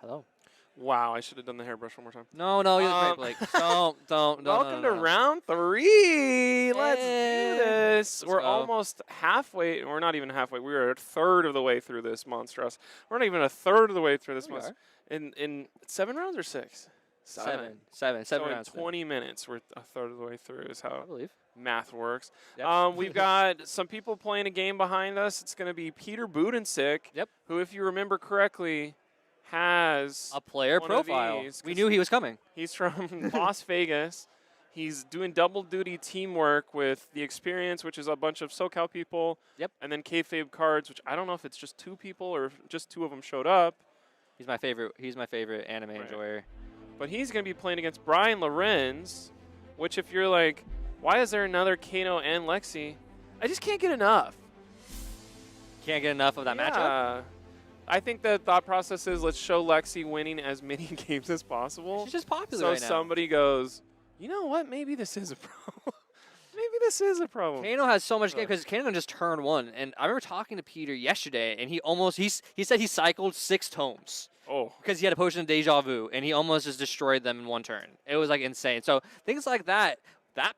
Hello. Wow, I should have done the hairbrush one more time. No, you're great, Blake. Don't. Welcome to round 3. Let's do this. Let's We're go. almost halfway. We're not even halfway. We're a third of the way through this monstrous. We're not even a third of the way through this monster. In 7 rounds or 6? Seven So rounds. in 20 minutes, we're a third of the way through is how I believe. math works. Yep. We've got some people playing a game behind us. It's going to be Peter Buddensiek, who, if you remember correctly, has a player one profile. of these, We knew he was coming. He's from Las Vegas. He's doing double duty teamwork with the Experience, which is a bunch of SoCal people. Yep. And then Kayfabe Cards, which I don't know if it's just 2 people or if just 2 of them showed up. He's my favorite anime enjoyer. But he's going to be playing against Brian Lorenz, which if you're like, why is there another Kano and Lexi? I just can't get enough. Can't get enough of that matchup? I think the thought process is let's show Lexi winning as many games as possible. She's just popular so right now. Somebody goes, you know what? Maybe this is a problem. Maybe this is a problem. Kano has so much game because Kano just turned 1. And I remember talking to Peter yesterday, and he said he cycled 6 tomes. Oh. Because he had a potion of deja vu, and he almost just destroyed them in 1 turn. It was, like, insane. So things like that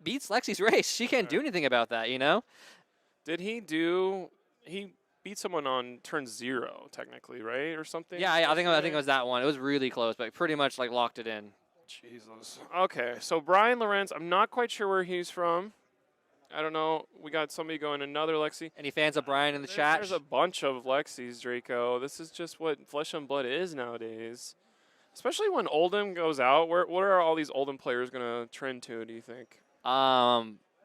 beats Lexi's race. She can't do anything about that, you know? Did he beat someone on turn 0, technically, right? Or something? Yeah, I think it was that one. It was really close, but pretty much, like, locked it in. Jesus. Okay, so Brian Lorenz, I'm not quite sure where he's from. I don't know. We got somebody going, another Lexi. Any fans of Brian in the chat? There's a bunch of Lexis, Draco. This is just what Flesh and Blood is nowadays. Especially when Oldham goes out. What are all these Oldham players going to trend to, do you think?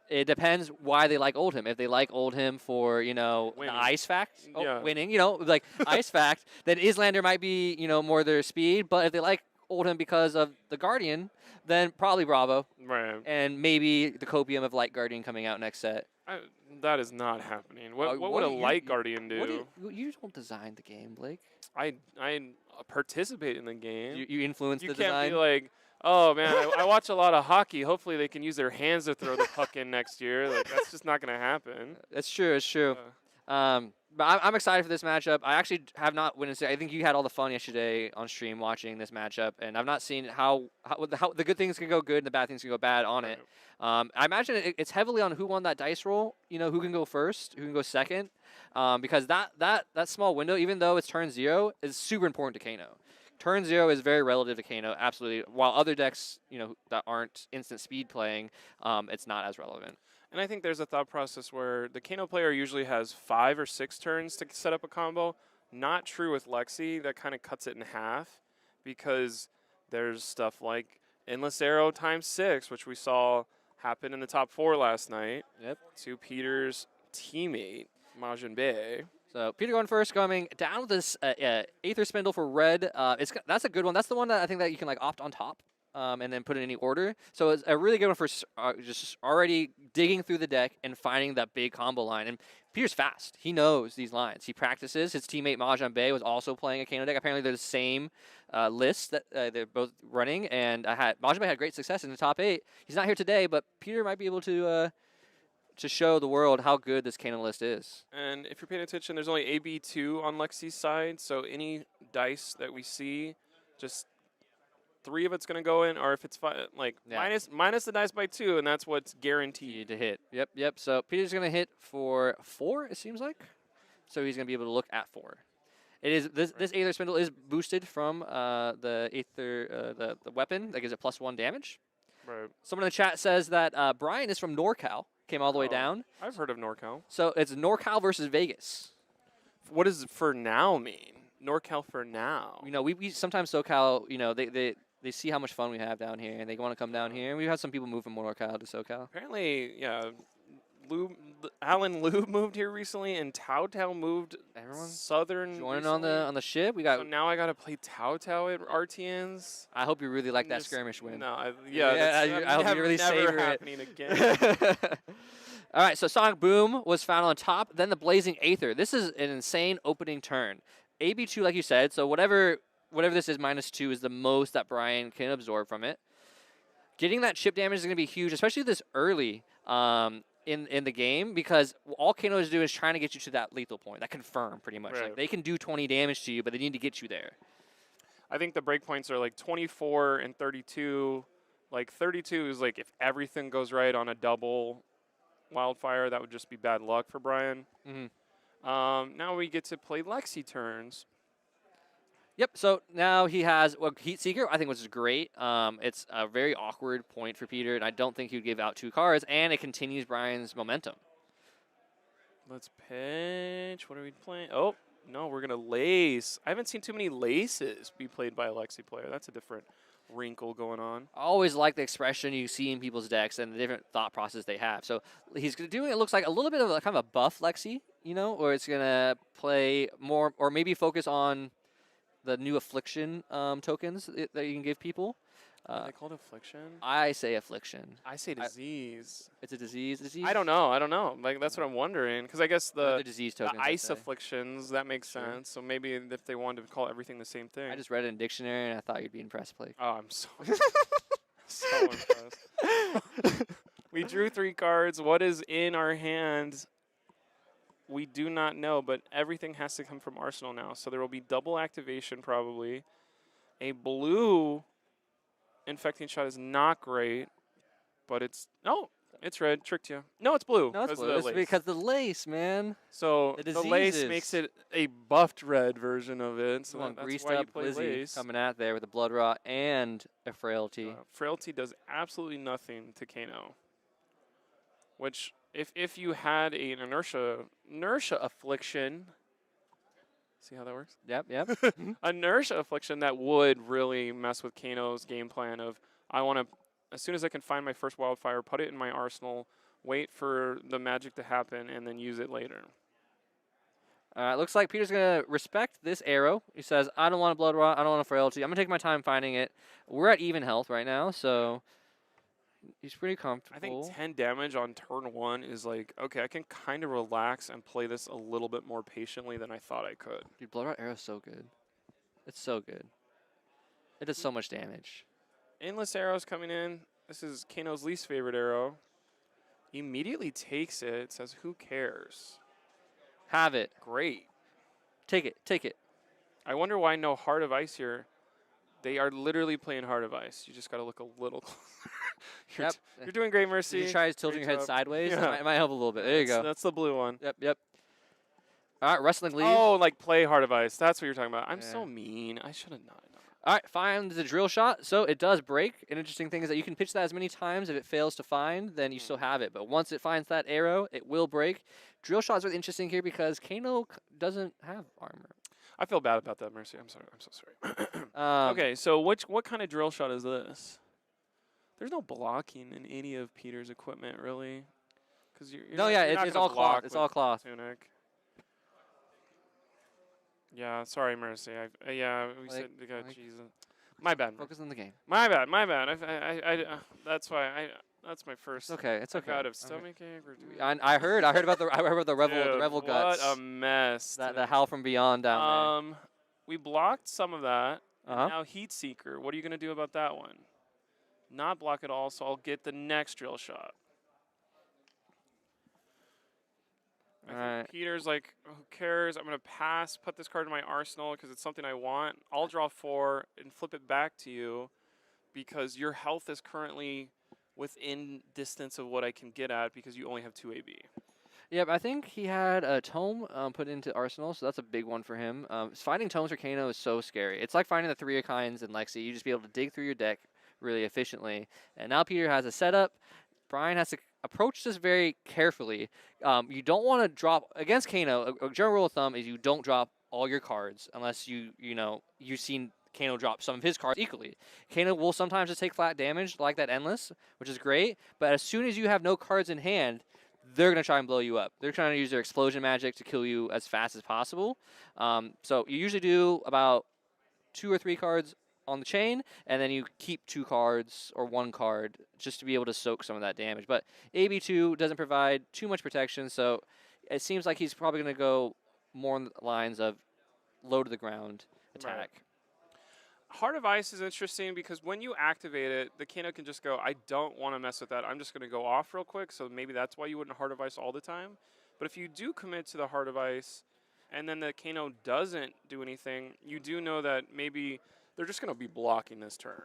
It depends why they like Oldham. If they like Oldham for, the ice fact, winning, like ice fact, then Islander might be, more their speed. But if they like Oldham because of the Guardian, then probably Bravo. Right. And maybe the Copium of Light Guardian coming out next set. That is not happening. What would a Light Guardian do? You don't design the game, Blake. I participate in the game. You influence the design? You can't be like, oh, man, I watch a lot of hockey. Hopefully they can use their hands to throw the puck in next year. Like, that's just not going to happen. It's true. It's true. But I'm excited for this matchup. I actually have not witnessed it. I think you had all the fun yesterday on stream watching this matchup, and I've not seen how the good things can go good and the bad things can go bad on it. I imagine it's heavily on who won that dice roll, who can go first, who can go second, because that small window, even though it's turn 0, is super important to Kano. Turn 0 is very relative to Kano, absolutely, while other decks, that aren't instant speed playing, it's not as relevant. And I think there's a thought process where the Kano player usually has 5 or 6 turns to set up a combo. Not true with Lexi. That kind of cuts it in half because there's stuff like Endless Arrow ×6, which we saw happen in the top 4 last night. Yep. To Peter's teammate, Majin Bay. So Peter going first, coming down with this Aether Spindle for red. That's a good one. That's the one that I think that you can opt on top. And then put it in any order. So it's a really good one for just already digging through the deck and finding that big combo line. And Peter's fast. He knows these lines. He practices. His teammate Mahjong Bay was also playing a Kano deck. Apparently they're the same list that they're both running. And Mahjong Bay had great success in the top 8. He's not here today, but Peter might be able to show the world how good this Kano list is. And if you're paying attention, there's only AB2 on Lexi's side. So any dice that we see, just 3 of it's going to go in, or if it's minus the dice by 2, and that's what's guaranteed to hit. Yep. So Peter's going to hit for 4, it seems like. So he's going to be able to look at 4. It is this Aether Spindle is boosted from the Aether the weapon that gives it +1 damage. Right. Someone in the chat says that Brian is from NorCal, came all the way down. I've heard of NorCal. So it's NorCal versus Vegas. What does for now mean? NorCal for now. We sometimes SoCal, they see how much fun we have down here, and they want to come down here. And we've had some people move from NorCal to SoCal. Apparently, yeah, Alan Lube moved here recently, and Tao Tao moved southern. Joining on the ship. So now I got to play Tao Tao at RTNs. I hope you really like that skirmish win. No, I hope you really savor it. Happening again. All right, so Sonic Boom was found on top. Then the Blazing Aether. This is an insane opening turn. AB2, like you said, so whatever this is, -2 is the most that Brian can absorb from it. Getting that chip damage is going to be huge, especially this early in the game, because all Kano is doing is trying to get you to that lethal point, that confirm, pretty much. Right. Like, they can do 20 damage to you, but they need to get you there. I think the breakpoints are like 24 and 32. Like 32 is like if everything goes right on a double wildfire, that would just be bad luck for Brian. Now we get to play Lexi turns. Yep. So now he has Heat Seeker, I think, which is great. It's a very awkward point for Peter, and I don't think he would give out 2 cards, and it continues Brian's momentum. Let's pitch. What are we playing? Oh, no, we're going to lace. I haven't seen too many laces be played by a Lexi player. That's a different wrinkle going on. I always like the expression you see in people's decks and the different thought process they have. So he's doing, it looks like, a little bit of kind of a buff Lexi, you know, or it's going to play more, or maybe focus on the new Affliction tokens that you can give people. Are they called Affliction? I say Affliction. I say disease. It's a disease. Disease? I don't know. Like, that's what I'm wondering. Because I guess the disease tokens, ice afflictions, that makes sense. So maybe if they wanted to call everything the same thing. I just read it in dictionary, and I thought you'd be impressed, Blake. Oh, I'm so, so impressed. We drew 3 cards. What is in our hand? We do not know, but everything has to come from Arsenal now. So there will be double activation probably. A blue infecting shot is not great, but it's it's red. Tricked you. No, it's blue. No, it's blue. It's because the lace, man. So the lace makes it a buffed red version of it. So that's greased why you up play Blizzy lace. coming out there with a blood rot and a frailty. Frailty does absolutely nothing to Kano. Which, if you had an inertia affliction, see how that works? Yep. Inertia affliction, that would really mess with Kano's game plan of, I want to, as soon as I can find my first wildfire, put it in my arsenal, wait for the magic to happen, and then use it later. Looks like Peter's going to respect this arrow. He says, I don't want a blood rot. I don't want a frailty. I'm going to take my time finding it. We're at even health right now, so he's pretty comfortable. I think 10 damage on turn 1 is like, okay, I can kind of relax and play this a little bit more patiently than I thought I could. Dude, blood rot arrow is so good. It's so good. It does so much damage. Endless arrows coming in. This is Kano's least favorite arrow. He immediately takes it, says, who cares? Have it. Great. Take it. I wonder why no Heart of Ice here. They are literally playing Heart of Ice. You just got to look a little closer. You're doing great, Mercy. Did you try tilting your head sideways? Yeah. It might help a little bit. There you go. That's the blue one. Yep. All right, Wrestling League. Oh, like play Heart of Ice. That's what you're talking about. I'm so mean. I should have not. All right, find the drill shot. So it does break. An interesting thing is that you can pitch that as many times. If it fails to find, then you still have it. But once it finds that arrow, it will break. Drill shot is really interesting here because Kano doesn't have armor. I feel bad about that, Mercy. I'm sorry. I'm so sorry. Okay, so what kind of drill shot is this? There's no blocking in any of Peter's equipment, really. Because it's all cloth. It's all cloth. Tunic. Yeah, sorry, Mercy. Said, Jesus. My bad. Focus on the game. My bad. That's why that's my first. It's okay. It's okay. Out of stomachache. I heard about the revel guts. What a mess. The howl from beyond down there. We blocked some of that. Uh-huh. Now Heat Seeker. What are you going to do about that one? Not block at all, so I'll get the next drill shot. I think Peter's like, who cares? I'm going to pass, put this card in my arsenal because it's something I want. I'll draw 4 and flip it back to you because your health is currently within distance of what I can get at because you only have 2 AB. Yep, I think he had a tome put into Arsenal, so that's a big one for him. Finding tomes for Kano is so scary. It's like finding the 3 of Kinds in Lexi. You just be able to dig through your deck really efficiently. And now Peter has a setup. Brian has to approach this very carefully. You don't want to drop against Kano. A general rule of thumb is you don't drop all your cards unless you've seen Kano drop some of his cards equally. Kano will sometimes just take flat damage like that Endless, which is great. But as soon as you have no cards in hand, they're going to try and blow you up. They're trying to use their explosion magic to kill you as fast as possible. So you usually do about 2 or 3 cards on the chain, and then you keep 2 cards or 1 card just to be able to soak some of that damage. But AB2 doesn't provide too much protection, so it seems like he's probably going to go more on the lines of low to the ground attack. Right. Heart of Ice is interesting because when you activate it, the Kano can just go, I don't want to mess with that. I'm just going to go off real quick, so maybe that's why you wouldn't Heart of Ice all the time. But if you do commit to the Heart of Ice and then the Kano doesn't do anything, you do know that maybe they're just going to be blocking this turn.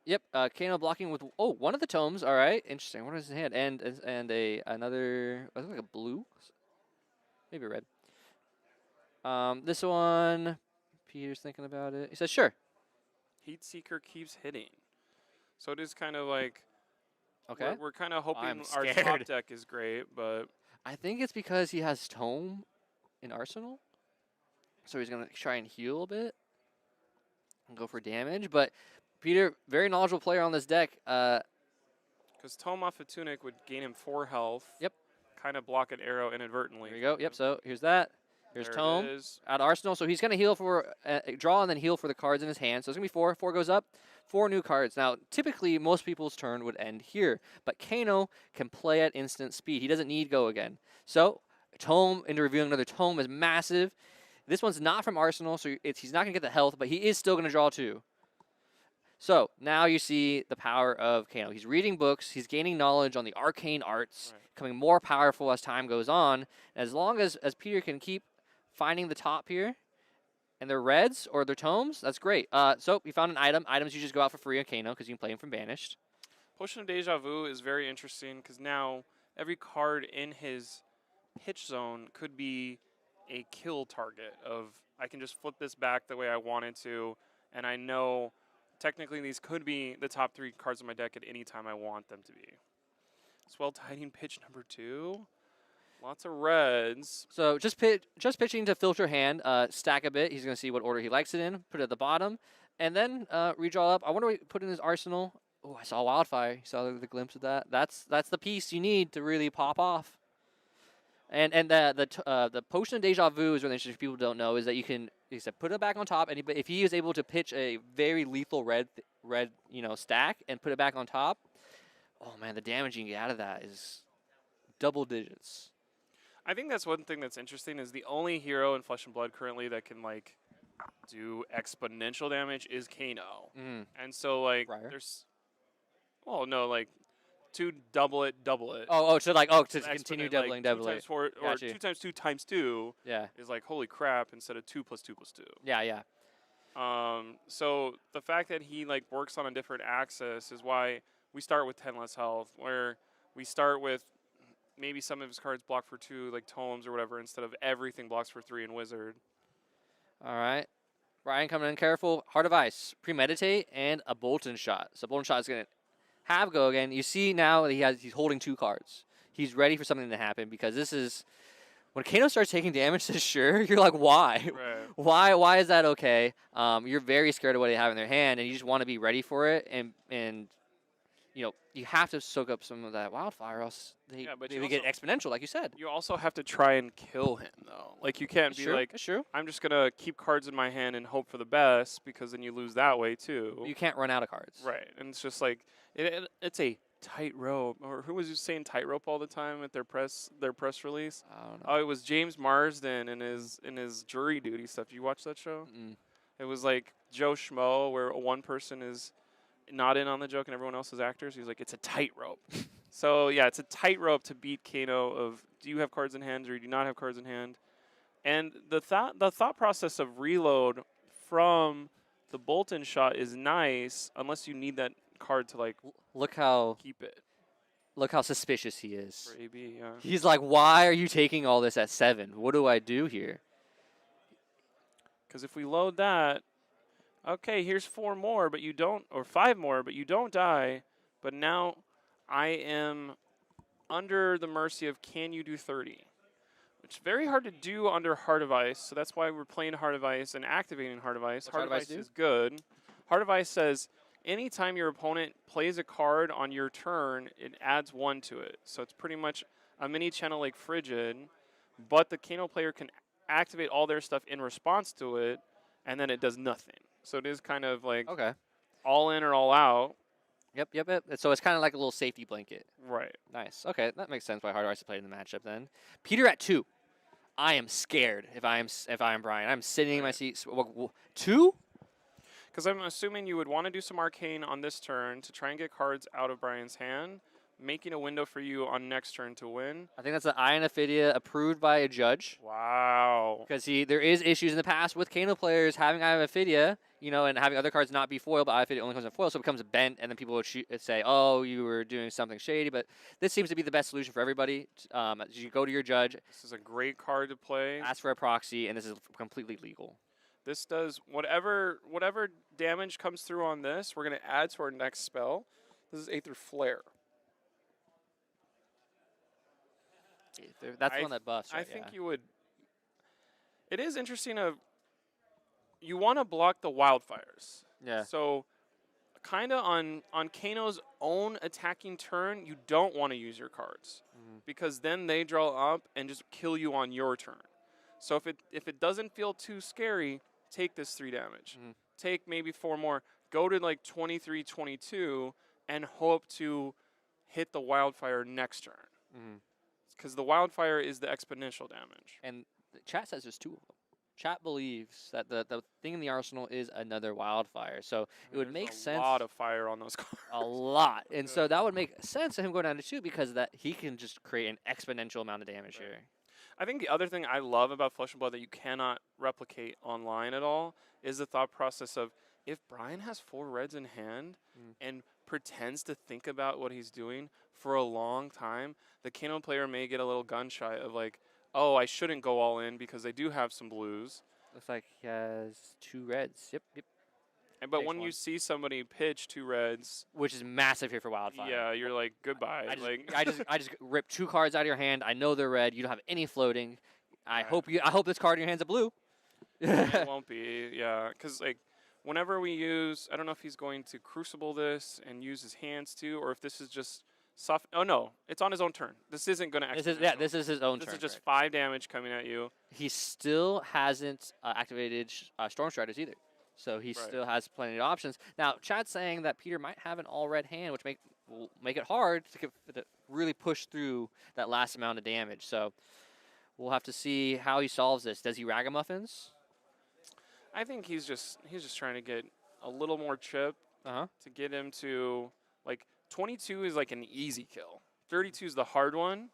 Yep, Kano blocking with one of the tomes. All right, interesting. What is his hand? And another. I think like a blue, maybe red. This one, Peter's thinking about it. He says sure. Heat Seeker keeps hitting, so it is kind of like Okay. we're kind of hoping I'm our top scared. deck is great, but I think it's because he has tome in arsenal, so he's gonna try and heal a bit and go for damage. But Peter, very knowledgeable player on this deck. because Tome off a Tunic would gain him 4 health. Yep. Kind of block an arrow inadvertently. Here we go. Yep. So here's that. Here's There tome it is. out of arsenal. So he's gonna heal for draw and then heal for the cards in his hand. So it's gonna be 4. 4 goes up. 4 new cards. Now, typically, most people's turn would end here, but Kano can play at instant speed. He doesn't need go again. So, tome into revealing another tome is massive. This one's not from arsenal, so he's not gonna get the health, but he is still gonna draw 2. So now you see the power of Kano. He's reading books. He's gaining knowledge on the arcane arts, becoming more powerful as time goes on. As long as Peter can keep finding the top here, and they're reds or they're tomes, that's great. So we found an item. Items you just go out for free on Kano because you can play him from Banished. Potion of Deja Vu is very interesting because now every card in his pitch zone could be a kill target of I can just flip this back the way I wanted to, and I know technically these could be the top 3 cards in my deck at any time I want them to be. Swell Tiding pitch number 2. Lots of reds. So just pitching to filter hand, stack a bit. He's going to see what order he likes it in, put it at the bottom, and then redraw up. I wonder what he put in his arsenal. Oh, I saw Wildfire. You saw the glimpse of that. That's the piece you need to really pop off. And the Potion of Deja Vu is really interesting. If people don't know, is that you can put it back on top, and if he is able to pitch a very lethal red stack and put it back on top, oh man, the damage you can get out of that is double digits. I think that's one thing that's interesting is the only hero in Flesh and Blood currently that can like do exponential damage is Kano. And so like Briar? there's like to double it. To continue doubling. 2 times 4 or Gotcha. 2 times 2 times 2 Yeah. is like holy crap instead of 2 plus 2 plus 2. Yeah. So the fact that he like works on a different axis is why we start with 10 less health, where we start with maybe some of his cards block for 2, like tomes or whatever, instead of everything blocks for 3 in Wizard. All right. Ryan coming in careful. Heart of Ice, Premeditate, and a Bolton Shot. So Bolton Shot is going to have go again. You see now that he's holding 2 cards. He's ready for something to happen because this is when Kano starts taking damage to sure, you're like, why? Right. Why is that okay? You're very scared of what they have in their hand, and you just want to be ready for it. And you have to soak up some of that Wildfire, else they get exponential, like you said. You also have to try and kill him, though. Like, you can't be like, That's true. I'm just going to keep cards in my hand and hope for the best, because then you lose that way, too. You can't run out of cards. Right. And it's just like, it's a tightrope. Or who was saying tightrope all the time at their press release? I don't know. Oh, it was James Marsden in his jury duty stuff. Did you watch that show? It was like Joe Schmo, where one person is not in on the joke and everyone else is actors. He's like, it's a tightrope. So yeah, it's a tightrope to beat Kano of do you have cards in hand or do you not have cards in hand? And the thought process of reload from the Bolton Shot is nice unless you need that card to like keep it. Look how suspicious he is. For AB, yeah. He's like, why are you taking all this at 7? What do I do here? Because if we load that, okay, here's 4 more, but you don't, or 5 more, but you don't die. But now I am under the mercy of can you do 30? Which is very hard to do under Heart of Ice, so that's why we're playing Heart of Ice and activating Heart of Ice. Heart of Ice is good. Heart of Ice says anytime your opponent plays a card on your turn, it adds 1 to it. So it's pretty much a mini channel like Frigid, but the Kano player can activate all their stuff in response to it, and then it does nothing. So it is kind of like all in or all out. Yep. So it's kind of like a little safety blanket. Right. Nice. Okay, that makes sense why Heart of Ice played in the matchup then. Peter at 2. I am scared if I'm Brian. I'm sitting in my seat. 2? Because I'm assuming you would want to do some Arcane on this turn to try and get cards out of Brian's hand, making a window for you on next turn to win. I think that's an Iron Ophidia approved by a judge. Wow. Because there is issues in the past with Kano players having Iron Ophidia, and having other cards not be foil, but Iron Ophidia only comes in foil, so it becomes bent, and then people would say, oh, you were doing something shady. But this seems to be the best solution for everybody. You go to your judge, This is a great card to play. ask for a proxy, and this is completely legal. This does whatever damage comes through on this, we're going to add to our next spell. This is Aether Flare. That's the one that buffs, right? I think you would. It is interesting. You want to block the wildfires. Yeah. So, kind of on Kano's own attacking turn, you don't want to use your cards because then they draw up and just kill you on your turn. So if it doesn't feel too scary, take this 3 damage. Take maybe 4 more. Go to like 23, 22, and hope to hit the wildfire next turn. Because the wildfire is the exponential damage. And the chat says there's 2 of them. Chat believes that the thing in the arsenal is another wildfire. So it would make sense. A lot of fire on those cards. A lot. And so that would make sense to him going down to 2 because that he can just create an exponential amount of damage here. I think the other thing I love about Flesh and Blood that you cannot replicate online at all is the thought process of if Brian has 4 reds in hand and pretends to think about what he's doing for a long time, the Kano player may get a little gun shy of like, oh, I shouldn't go all in because they do have some blues. Looks like he has 2 reds. Yep. But Takes when you see somebody pitch 2 reds, which is massive here for Wildfire. yeah, you're like, goodbye. I just rip 2 cards out of your hand. I know they're red. You don't have any floating. I hope this card in your hand's a blue. It won't be, yeah, because like whenever we use, I don't know if he's going to Crucible this and use his hands too, or if this is just soft. Oh no, it's on his own turn. This isn't going to. This is his own turn. This is just 5 damage coming at you. He still hasn't activated Storm Striders either. So he still has plenty of options. Now, Chad's saying that Peter might have an all-red hand, which will make it hard to really push through that last amount of damage. So we'll have to see how he solves this. Does he Ragamuffins? I think he's just trying to get a little more chip to get him to, like, 22 is like an easy kill. 32 is the hard one.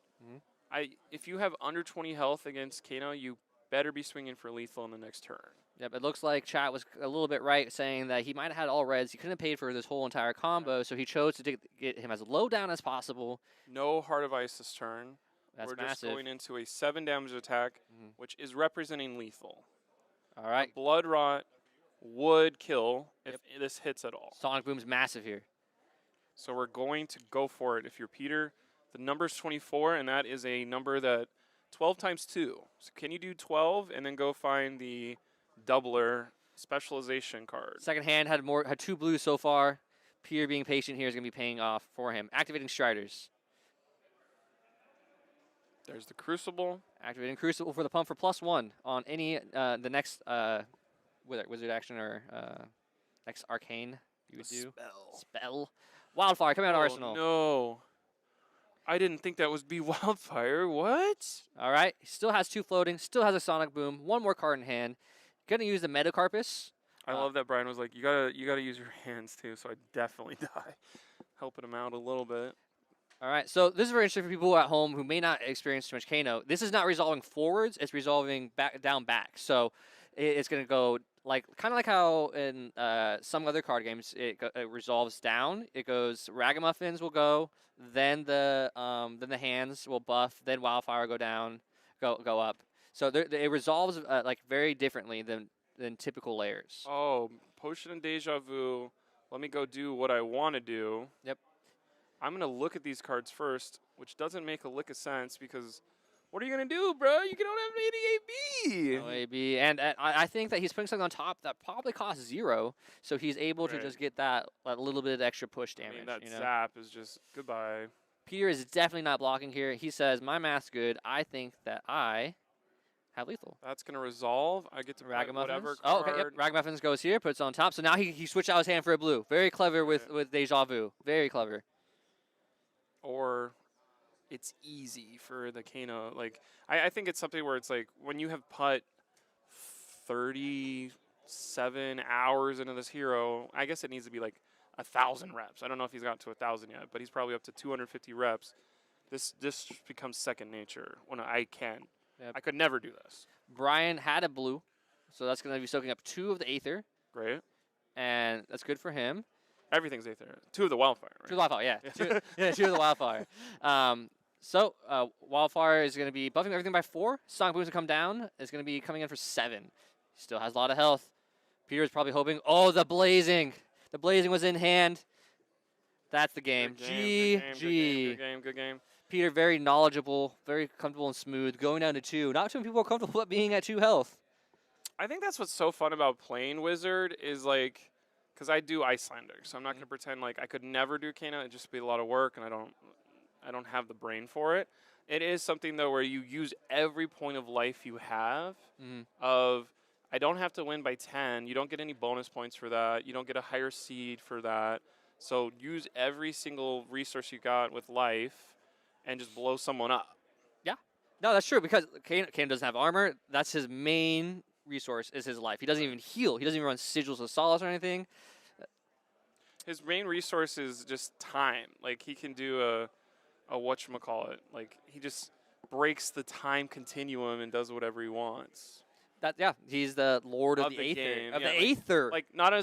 If you have under 20 health against Kano, you better be swinging for lethal in the next turn. Yep, it looks like Chat was a little bit right, saying that he might have had all reds. He couldn't have paid for this whole entire combo, so he chose to get him as low down as possible. No Heart of Ice this turn. That's We're massive. just going into a 7 damage attack, which is representing lethal. All right. Blood Rot would kill if this hits at all. Sonic Boom's massive here. So we're going to go for it. If you're Peter, the number's 24, and that is a number that 12 times 2. So can you do 12 and then go find the doubler specialization card? Second hand had 2 blues so far. Peter being patient here is going to be paying off for him. Activating Striders. There's the Crucible. Activating Crucible for the pump for +1 on any the next wizard action or next arcane you would do. Spell. Wildfire coming out of Arsenal. No. I didn't think that would be Wildfire. What? All right. He still has 2 floating. Still has a Sonic Boom. 1 more card in hand. Gonna use the Metacarpus. I love that Brian was like, you gotta use your hands too. So I definitely die, helping him out a little bit. All right, so this is very interesting for people at home who may not experience too much Kano. This is not resolving forwards; it's resolving down back. So it's going to go kind of like how in some other card games it resolves down. It goes Ragamuffins will go, then the hands will buff, then Wildfire go down, go up. So it resolves very differently than typical layers. Oh, Potion and Deja Vu. Let me go do what I want to do. Yep. I'm going to look at these cards first, which doesn't make a lick of sense because what are you going to do, bro? You don't have any AB. No AB. And I think that he's putting something on top that probably costs 0, so he's able to just get that little bit of extra push damage. I mean, that zap is just goodbye. Peter is definitely not blocking here. He says, my math's good. I think that I have lethal. That's going to resolve. I get to Ragamuffins. whatever card. Oh, okay, yep. Ragamuffins goes here, puts it on top. So now he switched out his hand for a blue. Very clever with Deja Vu. Very clever. Or it's easy for the Kano. Like, I think it's something where it's like when you have put 37 hours into this hero, I guess it needs to be like 1,000 reps. I don't know if he's got to 1,000 yet, but he's probably up to 250 reps. This becomes second nature when I can. Yep. I could never do this. Brian had a blue, so that's going to be soaking up 2 of the Aether, Great. and that's good for him. Everything's Aether. 2 of the Wildfire, right? 2 of the Wildfire, yeah. 2 of the Wildfire. So Wildfire is going to be buffing everything by 4. Sonic Boom's going to come down. It's going to be coming in for 7. Still has a lot of health. Peter is probably hoping, oh, the Blazing. The Blazing was in hand. That's the game. GG. Good game. Peter, very knowledgeable, very comfortable and smooth, going down to 2. Not too many people are comfortable being at 2 health. I think that's what's so fun about playing Wizard is like, because I do Icelander, so I'm not going to pretend like I could never do Kano. It'd just be a lot of work, and I don't have the brain for it. It is something though where you use every point of life you have. Of I don't have to win by 10. You don't get any bonus points for that. You don't get a higher seed for that. So use every single resource you got with life and just blow someone up. Yeah. No, that's true because Kano doesn't have armor. That's his main resource is his life. He doesn't even heal. He doesn't even run Sigils of Solace or anything. His main resource is just time. Like he can do a whatchamacallit. Like he just breaks the time continuum and does whatever he wants. He's the Lord of the Aether. Game. Of Yeah, the Aether. Like not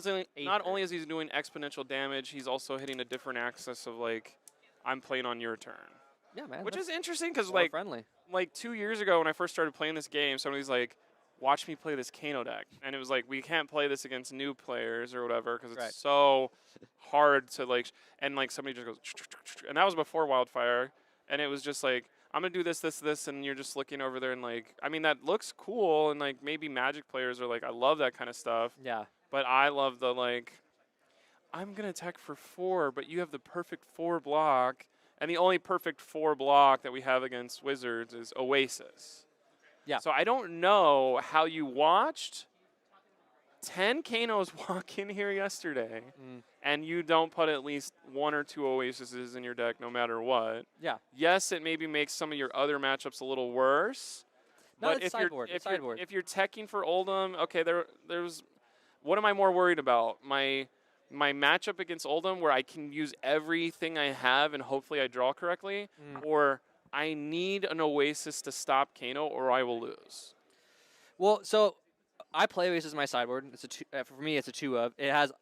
only is he doing exponential damage, he's also hitting a different axis of like, I'm playing on your turn. Yeah, man. Which is interesting because like friendly. Like 2 years ago when I first started playing this game, somebody's like, watch me play this Kano deck. And it was like, we can't play this against new players or whatever because it's so hard to like, and like somebody just goes, and that was before Wildfire. And it was just like, I'm going to do this, and you're just looking over there and like, I mean, that looks cool. And like maybe Magic players are like, I love that kind of stuff. Yeah. But I love the like, I'm going to attack for 4, but you have the perfect 4 block. And the only perfect 4 block that we have against Wizards is Oasis. Yeah. So I don't know how you watched 10 Kanos walk in here yesterday, and you don't put at least 1 or 2 Oases in your deck no matter what. Yeah. Yes, it maybe makes some of your other matchups a little worse. No, but it's sideboard. if you're teching for Oldham, okay, there's what am I more worried about? My matchup against Oldham where I can use everything I have and hopefully I draw correctly, or I need an Oasis to stop Kano or I will lose. Well, so I play Oasis as my sideboard. It's for me, it's a 2 of. It has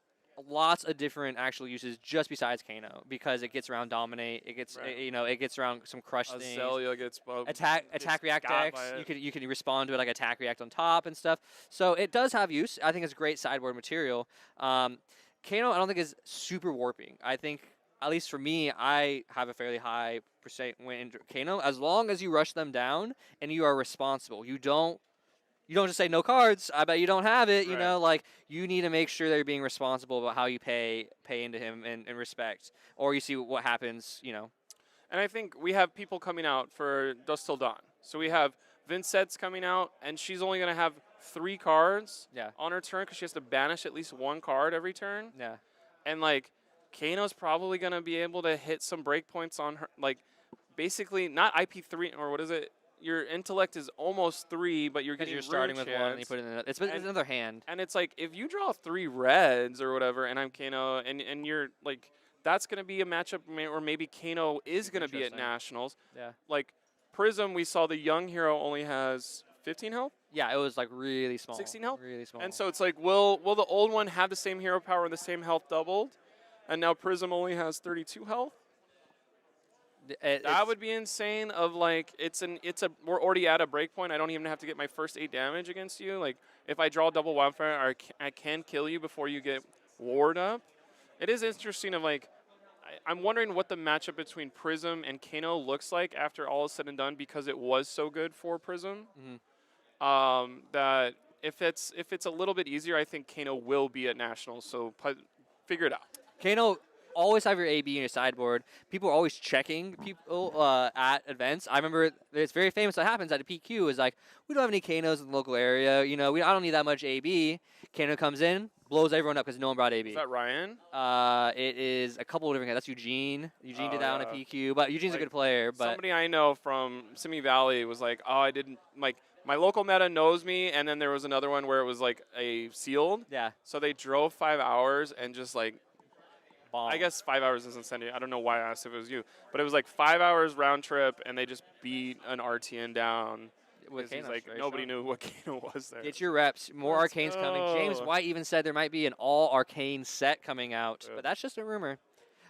lots of different actual uses just besides Kano because it gets around Dominate. It gets it gets around some crush things. Azalea gets attack react decks. You can respond to it like attack react on top and stuff. So it does have use. I think it's great sideboard material. Kano, I don't think is super warping. I think, at least for me, I have a fairly high percent win in Kano. As long as you rush them down and you are responsible, you don't just say no cards. I bet you don't have it. You know, like you need to make sure that you're being responsible about how you pay into him and respect, or you see what happens. You know. And I think we have people coming out for Dusk Till Dawn. So we have Vincett's coming out, and she's only going to have 3 cards on her turn because she has to banish at least 1 card every turn. Yeah. And, like, Kano's probably going to be able to hit some breakpoints on her. Like, basically, not IP3, or what is it? Your intellect is almost 3, but you're getting you're starting with 1 and you put it in it's another hand. And it's like, if you draw 3 reds or whatever, and I'm Kano, and you're, like, that's going to be a matchup where maybe Kano is going to be at Nationals. Yeah. Like, Prism, we saw the young hero only has 15 health? Yeah, it was like really small. 16 health? Really small. And so it's like, will the old one have the same hero power and the same health doubled? And now Prism only has 32 health? That would be insane. Of like, we're already at a breakpoint. I don't even have to get my first 8 damage against you. Like, if I draw double Wildfire, I can kill you before you get ward up. It is interesting of like, I'm wondering what the matchup between Prism and Kano looks like after all is said and done, because it was so good for Prism. That if it's a little bit easier, I think Kano will be at Nationals. So figure it out. Kano, always have your AB in your sideboard. People are always checking people at events. I remember it's very famous. What happens at a PQ is like, we don't have any Kanos in the local area. You know, I don't need that much AB. Kano comes in, blows everyone up because no one brought AB. Is that Ryan? It is a couple of different guys. That's Eugene. Eugene did that on a PQ, but Eugene's a good player. But somebody I know from Simi Valley was like, oh, I didn't like. My local meta knows me, and then there was another one where it was like a sealed. Yeah. So they drove 5 hours and just like Bomb. I guess 5 hours isn't sending. I don't know why I asked if it was you, but it was like 5 hours round trip, and they just beat an RTN down. With He's Kano like straight nobody up. knew what Kano was there. Get your reps. More Let's arcanes coming. James go. White even said there might be an all arcane set coming out, Yeah. but that's just a rumor.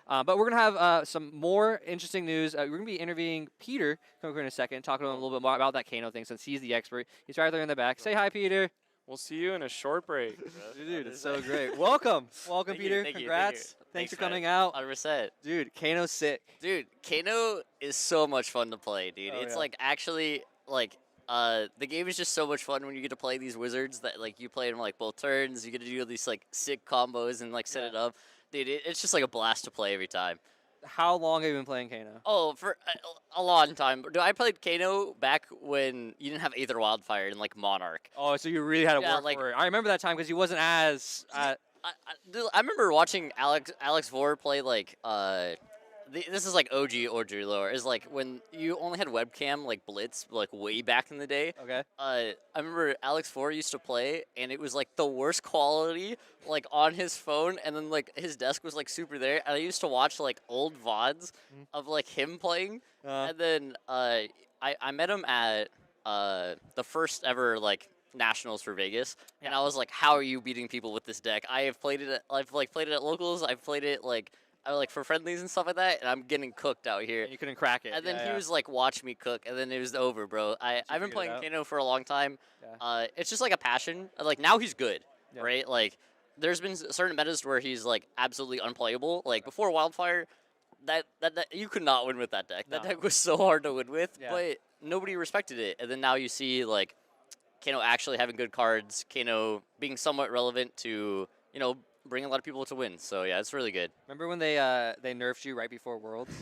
But we're going to have some more interesting news. We're going to be interviewing Peter coming up in a second, talking to him a little bit more about that Kano thing since he's the expert. He's right there in the back. Say hi, Peter. We'll see you in a short break. Dude, it's so great. Welcome. Welcome, Thank you, Peter. thank you, Congrats. thank you. Thanks for man. coming out. 100%. Dude, Kano's sick. Dude, Kano is so much fun to play, dude. Oh, It's yeah. like actually like the game is just so much fun when you get to play these wizards that like you play them like both turns. You get to do these like sick combos and like set Yeah. it up. Dude, it's just like a blast to play every time. How long have you been playing Kano? Oh, for a long time. Dude, I played Kano back when you didn't have Aether Wildfire and like Monarch. Oh, so you really had to Yeah, work like- for it. I remember that time because he wasn't as... Dude, I remember watching Alex Vore play like this is like OG Ordry lore. Is like when you only had webcam like Blitz like way back in the day. okay. I remember Alex Vore used to play, and it was like the worst quality like on his phone, and then like his desk was like super there. And I used to watch like old VODs of like him playing, and then I met him at the first ever like nationals for Vegas, and I was like, "How are you beating people with this deck? I have played it. I've like played it at locals. I've played it like for friendlies and stuff like that, and I'm getting cooked out here." And you couldn't crack it. And then Yeah, he was like, "Watch me cook," and then it was over, bro. I've been figure it playing out? Kano for a long time. Yeah. It's just like a passion. Like now he's good, Yeah. right? Like there's been certain metas where he's like absolutely unplayable. Like before Wildfire, that you could not win with that deck. That No. deck was so hard to win with, Yeah. but nobody respected it. And then now you see like Kano actually having good cards, Kano being somewhat relevant to bring a lot of people to win. So yeah, it's really good. Remember when they nerfed you right before Worlds?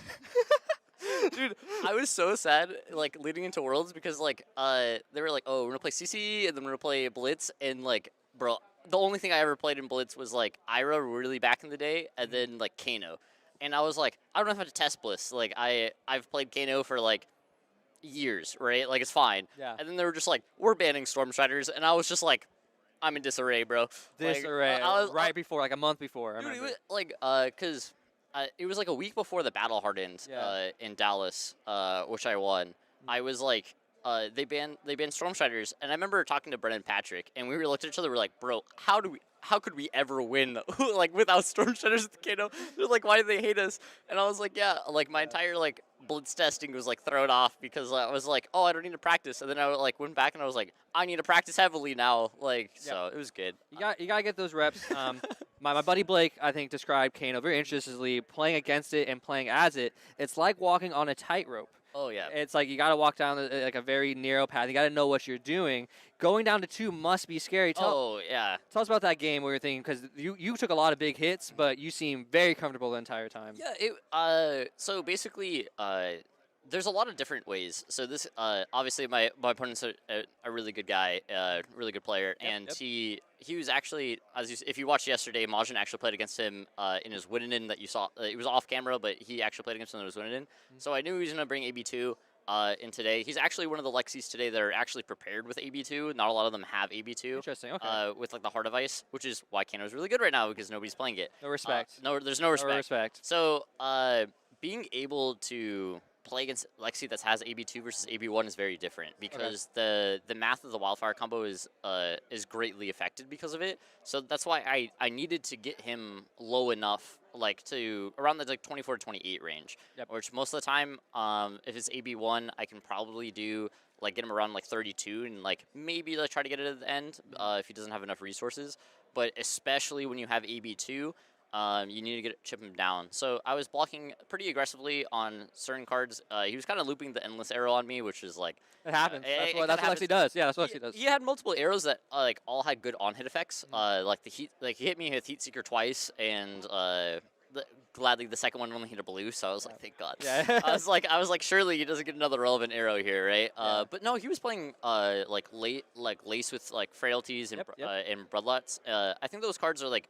Dude, I was so sad, like, leading into Worlds because, like, they were like, oh, we're going to play CC, and then we're going to play Blitz, and, like, bro, the only thing I ever played in Blitz was, like, Ira really back in the day, and then, like, Kano. And I was like, I don't know how to test Blitz. Like, I've played Kano for, like, years, right? Like, it's fine. Yeah. And then they were just like, we're banning Storm Striders, and I was just like, I'm in disarray, bro. Disarray. I was, right before, like a month before. I Dude, it remember. was like, cause it was like a week before the battle hardened Yeah. in Dallas, which I won. I was like, they banned Stormstriders, and I remember talking to Brennan Patrick, and we looked at each other, we're like, bro, how could we ever win like without Stormstriders with Kano? They're like, why do they hate us? And I was like, yeah, like my entire like Blitz testing was like thrown off because I was like, oh, I don't need to practice, and then I like went back and I was like, I need to practice heavily now, like so it was good. You gotta get those reps. My buddy Blake, I think, described Kano very interestingly. Playing against it and playing as it, it's like walking on a tightrope. Oh yeah. It's like you gotta walk down like a very narrow path. You gotta know what you're doing. Going down to 2 must be scary. Oh yeah. Tell us about that game where you're thinking, because you took a lot of big hits, but you seem very comfortable the entire time. Yeah. So basically, there's a lot of different ways. So this, obviously, my opponent's a really good guy, really good player, and he was actually, if you watched yesterday, Majin actually played against him in his Winnenden that you saw. It was off camera, but he actually played against him in his Winnenden. So I knew he was gonna bring AB2 in today. He's actually one of the Lexis today that are actually prepared with AB2. Not a lot of them have AB2. Interesting. Okay. With like the Heart of Ice, which is why Kano's really good right now because nobody's playing it. No respect. There's no respect. No respect. So, being able to play against Lexi that has AB2 versus AB1 is very different because the math of the Wildfire combo is greatly affected because of it. So that's why I needed to get him low enough, like to around the like 24 to 28 range, which most of the time, if it's AB1, I can probably do like get him around like 32 and like maybe like try to get it at the end if he doesn't have enough resources. But especially when you have AB2. You need to chip him down. So I was blocking pretty aggressively on certain cards. He was kind of looping the endless arrow on me, which is like It happens. it That's what Lexi does. Yeah, that's what he, Lexi does. he had multiple arrows that like all had good on hit effects. Like the heat, like he hit me with Heat Seeker twice, and gladly the second one only hit a blue. So I was like, thank God. Yeah. I was like, surely he doesn't get another relevant arrow here, right? But no, he was playing like Lace with like frailties and and Bloodlots. I think those cards are like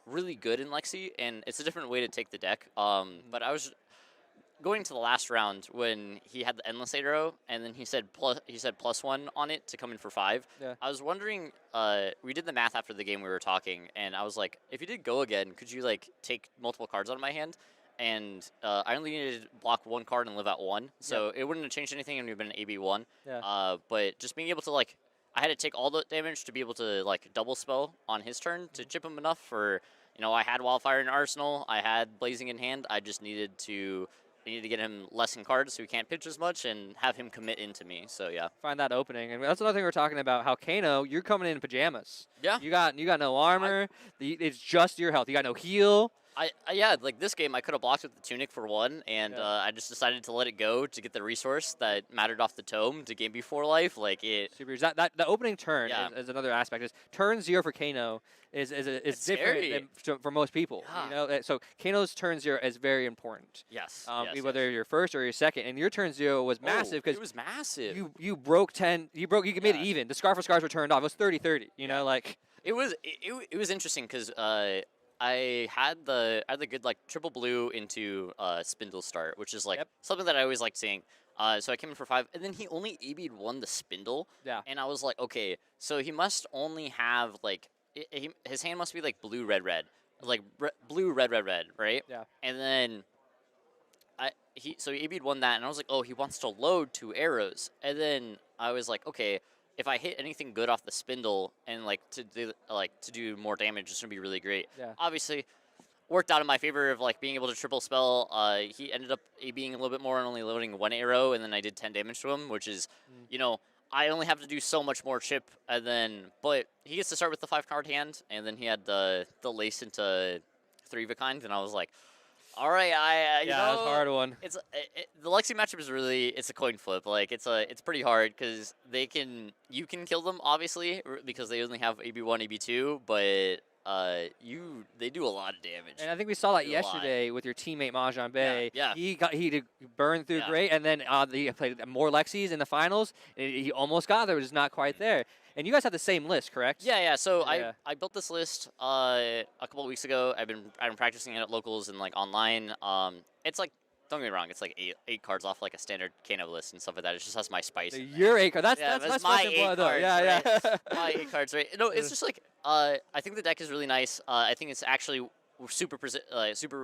really good in Lexi, and it's a different way to take the deck. But going to the last round when he had the endless arrow, and then he said +1 on it to come in for 5. Yeah. I was wondering, we did the math after the game we were talking, and I was like, if you did go again, could you like take multiple cards out of my hand? And I only needed to block 1 card and live at 1, so it wouldn't have changed anything, and we've been an AB1. Yeah. But just being able to like, I had to take all the damage to be able to like double spell on his turn to chip him enough for, you know, I had Wildfire in Arsenal, I had Blazing in hand, I just needed to get him less in cards so he can't pitch as much and have him commit into me. So yeah. Find that opening, and that's another thing we're talking about. How Kano, you're coming in pajamas. Yeah. You got no armor. It's just your health. You got no heal. Yeah, like this game I could have blocked with the Tunic for 1, and I just decided to let it go to get the resource that mattered off the Tome to gain before life. Like it. Super. That the opening turn is another aspect. Is turn 0 for Kano is different than for most people. Yeah. You know, so Kano's turn 0 is very important. Yes. Whether you're first or you're second, and your turn 0 was massive because it was massive. You broke 10. You made it even. The Scar for Scars were turned off. It was 30-30. You know, like it was interesting because I had the good like triple blue into Spindle start, which is like something that I always liked seeing. So I came in for 5, and then he only AB'd 1 the Spindle. Yeah. And I was like, okay, so he must only have like his hand must be like blue red red, like blue red red red, right? Yeah. And then he AB'd 1 that, and I was like, oh, he wants to load 2 arrows, and then I was like, okay, if I hit anything good off the Spindle and like to do more damage, it's gonna be really great. Yeah. Obviously, worked out in my favor of like being able to triple spell. He ended up being a little bit more and only loading 1 arrow, and then I did 10 damage to him, which is, you know, I only have to do so much more chip, and then but he gets to start with the 5-card hand, and then he had the lace into 3 of a kind, and I was like, all right, you know, that's a hard one. It's the Lexi matchup is really it's a coin flip. Like it's pretty hard because you can kill them obviously because they only have AB1, AB2, but they do a lot of damage. And I think we saw that yesterday with your teammate Mahjong Bay. Yeah. He did burn through great, and then he played more Lexis in the finals. And he almost got there, but just not quite there. And you guys have the same list, correct? Yeah. So I built this list a couple of weeks ago. I've been practicing it at locals and like online. It's like, don't get me wrong, it's like eight cards off like a standard Kano list and stuff like that. It just has my spice. Your 8 cards. That's my 8 cards. Yeah. My 8 cards, right? No, it's just like I think the deck is really nice. I think it's actually super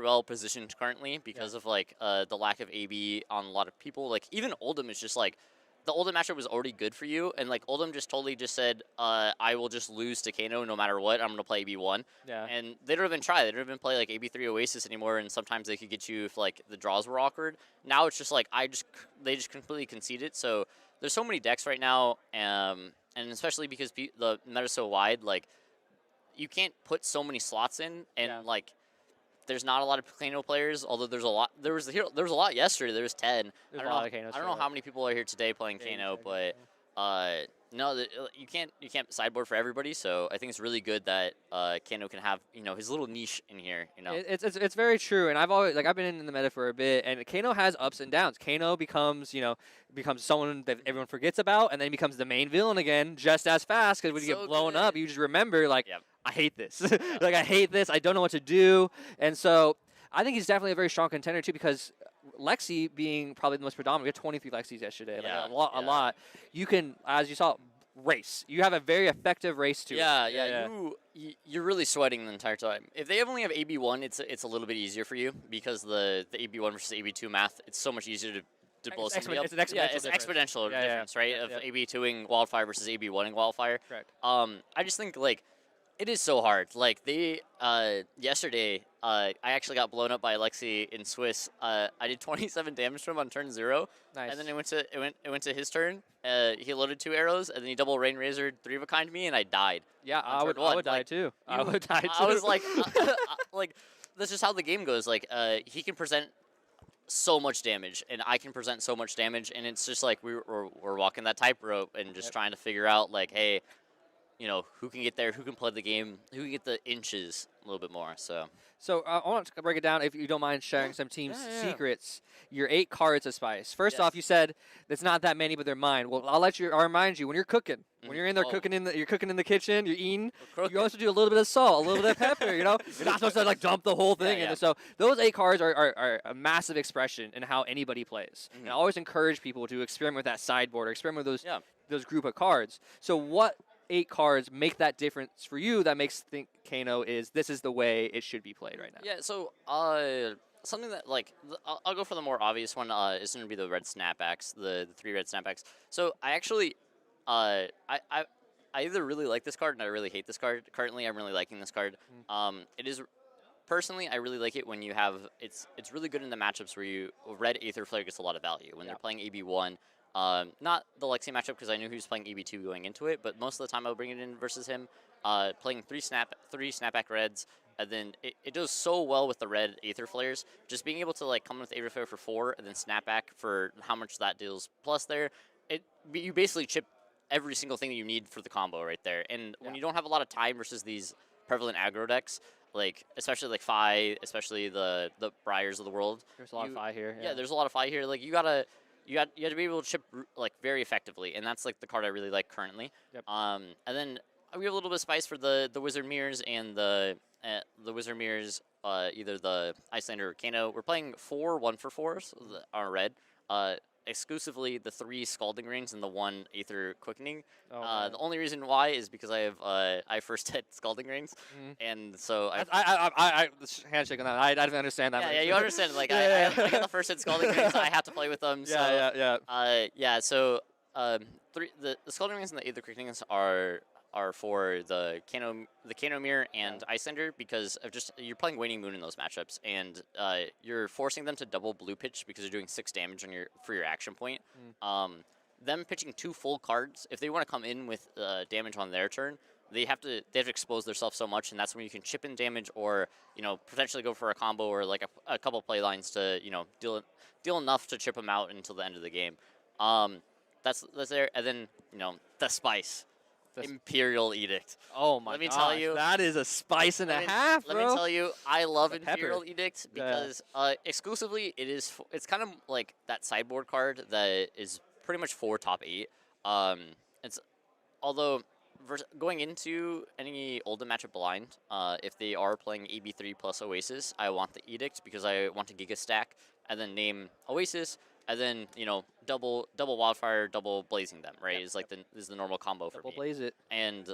well positioned currently because of like the lack of AB on a lot of people. Like even Oldham is just like. The Oldham matchup was already good for you, and like Oldham just totally said, I will just lose to Kano no matter what. I'm gonna play AB1. Yeah. And they don't even try. They don't even play like AB3 Oasis anymore. And sometimes they could get you if like the draws were awkward. Now it's just like they just completely concede it. So there's so many decks right now, and especially because the meta's so wide, like you can't put so many slots in, and like. There's not a lot of Kano players, although there's a lot. There was a lot yesterday. There was 10. There's a lot of Kanos. I don't know how many people are here today playing Kano, but no, you can't sideboard for everybody. So I think it's really good that Kano can have his little niche in here. It's very true, and I've been in the meta for a bit, and Kano has ups and downs. Kano becomes someone that everyone forgets about, and then becomes the main villain again just as fast because when you get blown up, you just remember I hate this. I hate this. I don't know what to do. And so I think he's definitely a very strong contender, too, because Lexi being probably the most predominant. We had 23 Lexis yesterday. A lot. You can, as you saw, race. You have a very effective race, too. Yeah. You're really sweating the entire time. If they only have AB1, it's a little bit easier for you because the AB1 versus AB2 math, it's so much easier to blow somebody up. It's an exponential difference, right? Of AB2ing Wildfire versus AB1ing Wildfire. Correct. I just think, it is so hard. Like yesterday, I actually got blown up by Lexi in Swiss. I did 27 damage to him on turn 0. Nice. And then it went to his turn. He loaded 2 arrows, and then he double rain razor 3 of a kind me, and I died. Yeah, I would die too. I would die too. I was like, that's just how the game goes. Like, he can present so much damage, and I can present so much damage, and it's just like we're walking that tightrope and just trying to figure out like, hey. who can get there, who can play the game, who can get the inches a little bit more. So I want to break it down, if you don't mind sharing some team Yeah. secrets. Your 8 cards of spice. First Yes. off, you said it's not that many, but they're mine. Well, I'll remind you, when you're cooking, when you're in there Oh. cooking you're cooking in the kitchen, you're eating. Cooking. You also do a little bit of salt, a little bit of pepper. You're not supposed to like dump the whole thing. Yeah. And so those 8 cards are a massive expression in how anybody plays. And I always encourage people to experiment with that sideboard or experiment with those group of cards. So what 8 cards make that difference for you that makes think Kano this is the way it should be played right now? Yeah, so something that I'll go for the more obvious one is going to be the red snapbacks, the 3 red snapbacks. So I actually I either really like this card and I really hate this card. Currently, I'm really liking this card. It is personally, I really like it when you have it's really good in the matchups where red Aether Flare gets a lot of value when they're playing AB1. Not the Lexi matchup because I knew he was playing AB2 going into it, but most of the time I'll bring it in versus him. Playing 3 snapback reds, and then it does so well with the red Aether Flares. Just being able to like come in with Aether Flare for 4 and then snapback for how much that deals plus there, you basically chip every single thing that you need for the combo right there. And when you don't have a lot of time versus these prevalent aggro decks, like especially like Fi, especially the Briars of the world. There's a lot of Fi here. Yeah, there's a lot of Fi here. Like you have to be able to chip like very effectively, and that's like the card I really like currently. Yep. And then we have a little bit of spice for the Wizard Mirrors and the Wizard Mirrors, either the Icelander or Kano. We're playing 4 1-for-4s on red. Exclusively the 3 Scalding Rings and the 1 Aether Quickening. The only reason why is because I have first hit Scalding Rings, and so I handshake on that. I didn't understand that. Yeah, you understand. Like I got the first hit Scalding Rings. I have to play with them. So, Yeah. So the Scalding Rings and the Aether Quickenings are for the Kano Mirror and Icelander because of you're playing Waning Moon in those matchups, and you're forcing them to double blue pitch because you're doing 6 damage for your action point. Them pitching 2 full cards, if they want to come in with damage on their turn, they have to expose themselves so much, and that's when you can chip in damage or potentially go for a combo or like a couple play lines to deal enough to chip them out until the end of the game. That's there, and then the spice. Imperial Edict. Oh my! Let me tell you, that is a spice and a half, bro. Let me tell you, I love Imperial Edict because exclusively it's kind of like that sideboard card that is pretty much for top 8. Although going into any Oldhim matchup blind, if they are playing AB3 plus Oasis, I want the Edict because I want to Giga Stack and then name Oasis. And then double Wildfire, double Blazing them, right? Is the normal combo for me. Double blaze it. And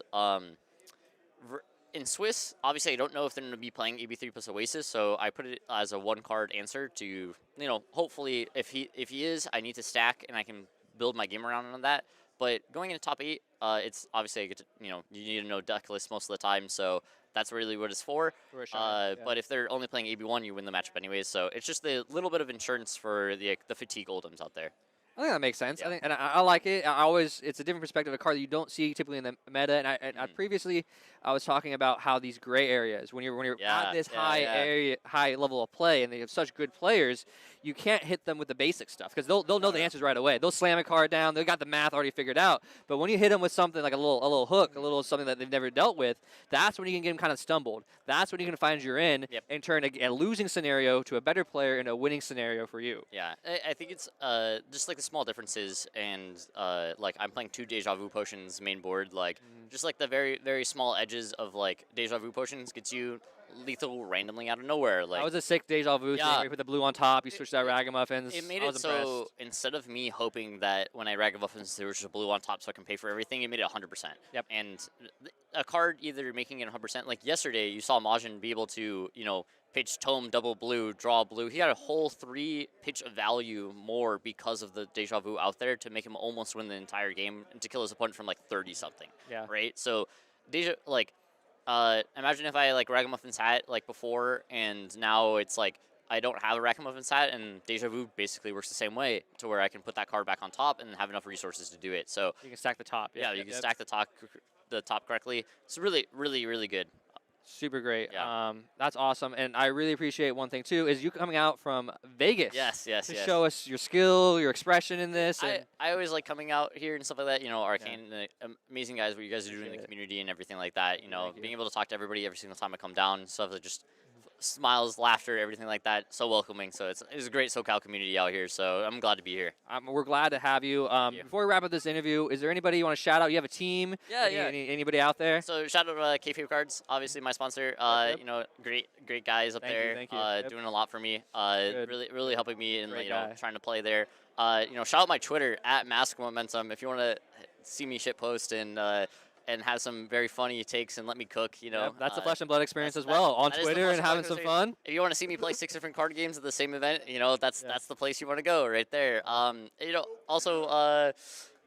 in Swiss, obviously I don't know if they're going to be playing AB3 plus Oasis, so I put it as a 1-card answer to hopefully if he is, I need to stack and I can build my game around on that. But going into top 8, it's obviously you need to know deck list most of the time, so that's really what it's for. But if they're only playing AB1, you win the matchup anyways. So it's just a little bit of insurance for the fatigue Oldhims out there. I think that makes sense. Yeah. I like it. It's a different perspective of a card that you don't see typically in the meta. And I previously I was talking about how these gray areas, when you're at this high level of play, and they have such good players, you can't hit them with the basic stuff because they'll know the answers right away. They'll slam a card down. They got the math already figured out. But when you hit them with something like a little hook, a little something that they've never dealt with, that's when you can get them kind of stumbled. That's when you can find you're in and turn a losing scenario to a better player and a winning scenario for you. Yeah, I think it's just like the small differences, and like I'm playing 2 Deja Vu potions main board, like just like the very, very small edges of like Deja Vu potions gets you lethal randomly out of nowhere. Like that was a sick Deja Vu thing. You put the blue on top, you switched out Ragamuffins. It made it so instead of me hoping that when I Ragamuffins there was just a blue on top so I can pay for everything, it made it 100%. Yep. And a card either making it 100%, like yesterday you saw Majin be able to, pitch Tome double blue, draw blue. He had a whole 3 pitch of value more because of the Deja Vu out there to make him almost win the entire game and to kill his opponent from like 30 something. Yeah. Right? So imagine if I like Ragamuffins hat like before, and now it's like I don't have a Ragamuffins hat, and Deja Vu basically works the same way to where I can put that card back on top and have enough resources to do it. So you can stack the top. Yeah, you can stack the top correctly. It's really, really, really good. Super great. Yeah. That's awesome. And I really appreciate one thing, too, is you coming out from Vegas. Yes, yes, to yes. show us your skill, your expression in this. I, And I always like coming out here and stuff like that. You know, Arcane, amazing guys, what you guys are doing in the Appreciate it. community and everything like that. You know, Thank you. being able to talk to everybody every single time I come down and stuff that just smiles, laughter, everything like that. So welcoming. So it's a great SoCal community out here. So I'm glad to be here. we're glad to have you. you. Before we wrap up this interview, is there anybody you want to shout out? You have a team? Yeah, yeah. Anybody out there? So shout out to Kayfabe Cards, obviously my sponsor. Yep. You know, great guys up Thank you, there, thank you. Yep. doing a lot for me. Good. Really helping me and Great you know guy. trying to play there. You know, shout out my Twitter at Mask Momentum if you want to see me shit post and have some very funny takes and let me cook. You know, Yep, that's the Flesh and Blood experience as that- well on that is the Twitter Flesh and and having Blood some experience. fun. If you want to see me play 6 different card games at the same event, you know that's Yeah. that's the place you want to go right there. You know, also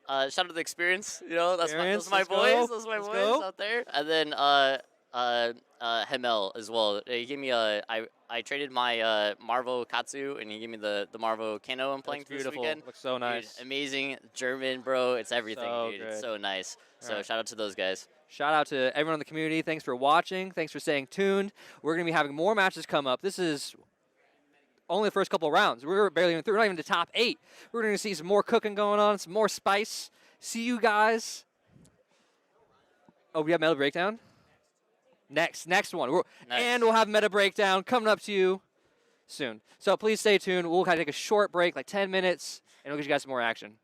shout out to the experience. You know, that's Experience, those are my let's boys. go, Those are my let's boys go. out there. And then Hemel as well. He gave me I traded my Marvo Katsu and he gave me the Marvo Kano I'm playing Looks this beautiful. weekend. Looks so Dude, nice. amazing German, bro. It's everything, So dude. It's good. so nice. So Alright. shout out to those guys. Shout out to everyone in the community. Thanks for watching. Thanks for staying tuned. We're going to be having more matches come up. This is only the first couple of rounds. We're barely even through. We're not even to top 8. We're going to see some more cooking going on, some more spice. See you guys. Oh, we have Meta Breakdown? Next one. Nice. And we'll have Meta Breakdown coming up to you soon. So please stay tuned. We'll kind of take a short break, like 10 minutes, and we'll get you guys some more action.